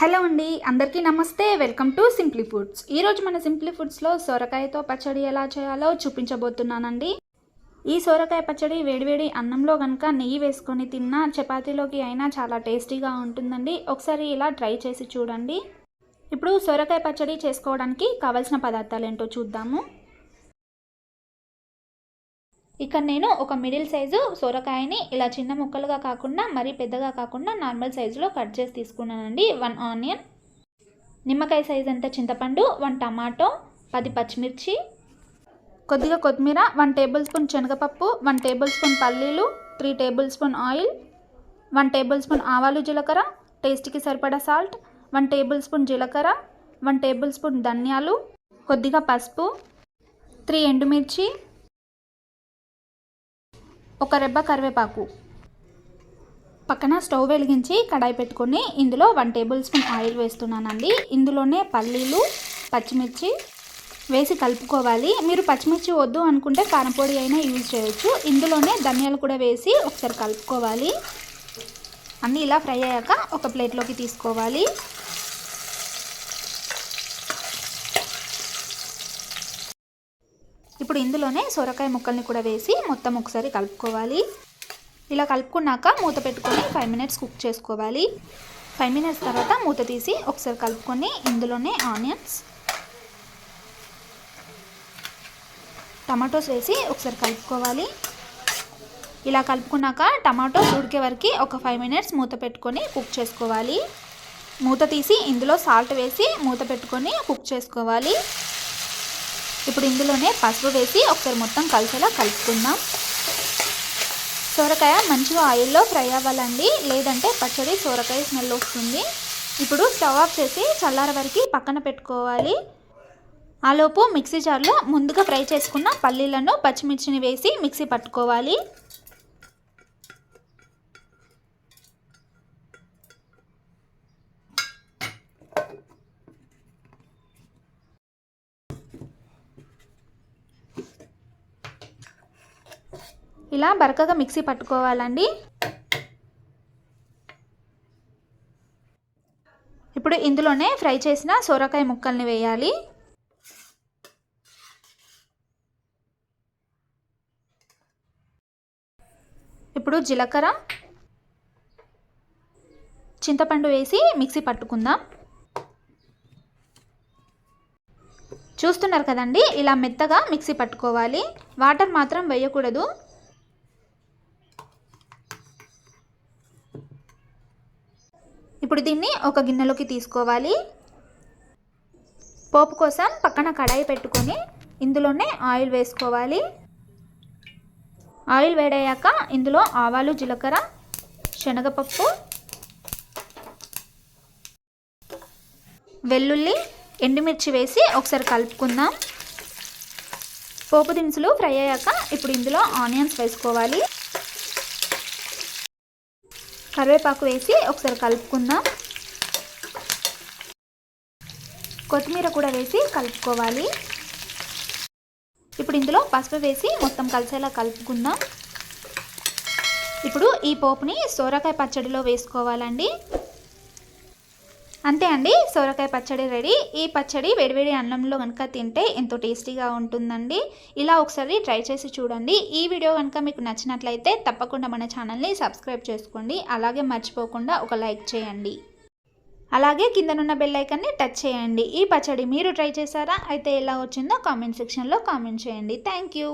Hello అండి, అందరికీ నమస్తే. Welcome to simply foods. ఈరోజు మన సింప్లీ ఫుడ్స్లో సొరకాయతో పచ్చడి ఎలా చేయాలో చూపించబోతున్నానండి. ఈ సొరకాయ పచ్చడి వేడివేడి అన్నంలో కనుక నెయ్యి వేసుకొని తిన్నా, చపాతీలోకి అయినా చాలా టేస్టీగా ఉంటుందండి. ఒకసారి ఇలా ట్రై చేసి చూడండి. ఇప్పుడు సొరకాయ పచ్చడి చేసుకోవడానికి కావాల్సిన పదార్థాలు ఏంటో చూద్దాము. ఇక్కడ నేను ఒక మిడిల్ సైజు సొరకాయని ఇలా చిన్న ముక్కలుగా కాకుండా మరీ పెద్దగా కాకుండా నార్మల్ సైజులో కట్ చేసి తీసుకున్నానండి. 1 ఆనియన్, నిమ్మకాయ సైజ్ అంత చింతపండు, 1 టమాటో, 10 పచ్చిమిర్చి, కొద్దిగా కొత్తిమీర, 1 టేబుల్ స్పూన్ శనగపప్పు, 1 టేబుల్ స్పూన్ పల్లీలు, 3 table spoon oil, 1 table spoon ఆవాలు జీలకర్ర, టేస్ట్కి సరిపడా సాల్ట్, 1 టేబుల్ స్పూన్ జీలకర్ర, 1 టేబుల్ స్పూన్ ధనియాలు, కొద్దిగా పసుపు, 3 ఎండుమిర్చి, ఒక రెబ్బ కరివేపాకు. పక్కన స్టవ్ వెలిగించి కడాయి పెట్టుకొని ఇందులో 1 టేబుల్ స్పూన్ ఆయిల్ వేస్తున్నానండి. ఇందులోనే పల్లీలు, పచ్చిమిర్చి వేసి కలుపుకోవాలి. మీరు పచ్చిమిర్చి వద్దు అనుకుంటే కారం పొడి అయినా యూజ్ చేయొచ్చు. ఇందులోనే ధనియాలు కూడా వేసి ఒకసారి కలుపుకోవాలి. అన్నీ ఇలా ఫ్రై అయ్యాక ఒక ప్లేట్లోకి తీసుకోవాలి. ఇప్పుడు ఇందులోనే సొరకాయ ముక్కల్ని కూడా వేసి మొత్తం ఒకసారి కలుపుకోవాలి. ఇలా కలుపుకున్నాక మూత పెట్టుకొని 5 మినిట్స్ కుక్ చేసుకోవాలి. 5 మినిట్స్ తర్వాత మూత తీసి ఒకసారి కలుపుకొని ఇందులోనే ఆనియన్స్, టమాటోస్ వేసి ఒకసారి కలుపుకోవాలి. ఇలా కలుపుకున్నాక టమాటోస్ ఉడికే వరకు ఒక 5 మినిట్స్ మూత పెట్టుకొని కుక్ చేసుకోవాలి. మూత తీసి ఇందులో సాల్ట్ వేసి మూత పెట్టుకొని కుక్ చేసుకోవాలి. ఇప్పుడు ఇందులోనే పసుపు వేసి ఒకసారి మొత్తం కలిసేలా కలుపుకుందాం. సొరకాయ మంచిగా ఆయిల్లో ఫ్రై అవ్వాలండి, లేదంటే పచ్చడి సొరకాయ స్మెల్ వస్తుంది. ఇప్పుడు స్టవ్ ఆఫ్ చేసి చల్లార వరకు పక్కన పెట్టుకోవాలి. ఆలోపు మిక్సీ జార్లో ముందుగా ఫ్రై చేసుకున్న పల్లీలను, పచ్చిమిర్చిని వేసి మిక్సీ పట్టుకోవాలి. ఇలా బరకగా మిక్సీ పట్టుకోవాలండి. ఇప్పుడు ఇందులోనే ఫ్రై చేసిన సొరకాయ ముక్కల్ని వేయాలి. ఇప్పుడు జీలకర్ర, చింతపండు వేసి మిక్సీ పట్టుకుందాం. చూస్తున్నారు కదండి, ఇలా మెత్తగా మిక్సీ పట్టుకోవాలి. వాటర్ మాత్రం వేయకూడదు. ఇప్పుడు దీన్ని ఒక గిన్నెలోకి తీసుకోవాలి. పోపు కోసం పక్కన కడాయి పెట్టుకొని ఇందులోనే ఆయిల్ వేసుకోవాలి. ఆయిల్ వేడయ్యాక ఇందులో ఆవాలు, జీలకర్ర, శనగపప్పు, వెల్లుల్లి, ఎండుమిర్చి వేసి ఒకసారి కలుపుకుందాం. పోపు దినుసులు ఫ్రై అయ్యాక ఇప్పుడు ఇందులో ఆనియన్స్ వేసుకోవాలి. కరివేపాకు వేసి ఒకసారి కలుపుకుందాం. కొత్తిమీర కూడా వేసి కలుపుకోవాలి. ఇప్పుడు ఇందులో పసుపు వేసి మొత్తం కలిసేలా కలుపుకుందాం. ఇప్పుడు ఈ పోపుని సొరకాయ పచ్చడిలో వేసుకోవాలండి. అంతే అండి, సొరకాయ పచ్చడి రెడీ. ఈ పచ్చడి వేడివేడి అన్నంలో కనుక తింటే ఎంతో టేస్టీగా ఉంటుందండి. ఇలా ఒకసారి ట్రై చేసి చూడండి. ఈ వీడియో కనుక మీకు నచ్చినట్లయితే తప్పకుండా మన ఛానల్ని సబ్స్క్రైబ్ చేసుకోండి. అలాగే మర్చిపోకుండా ఒక లైక్ చేయండి. అలాగే కిందనున్న బెల్ ఐకాన్ని టచ్ చేయండి. ఈ పచ్చడి మీరు ట్రై చేశారా? అయితే ఎలా వచ్చిందో కామెంట్ సెక్షన్లో కామెంట్ చేయండి. Thank you.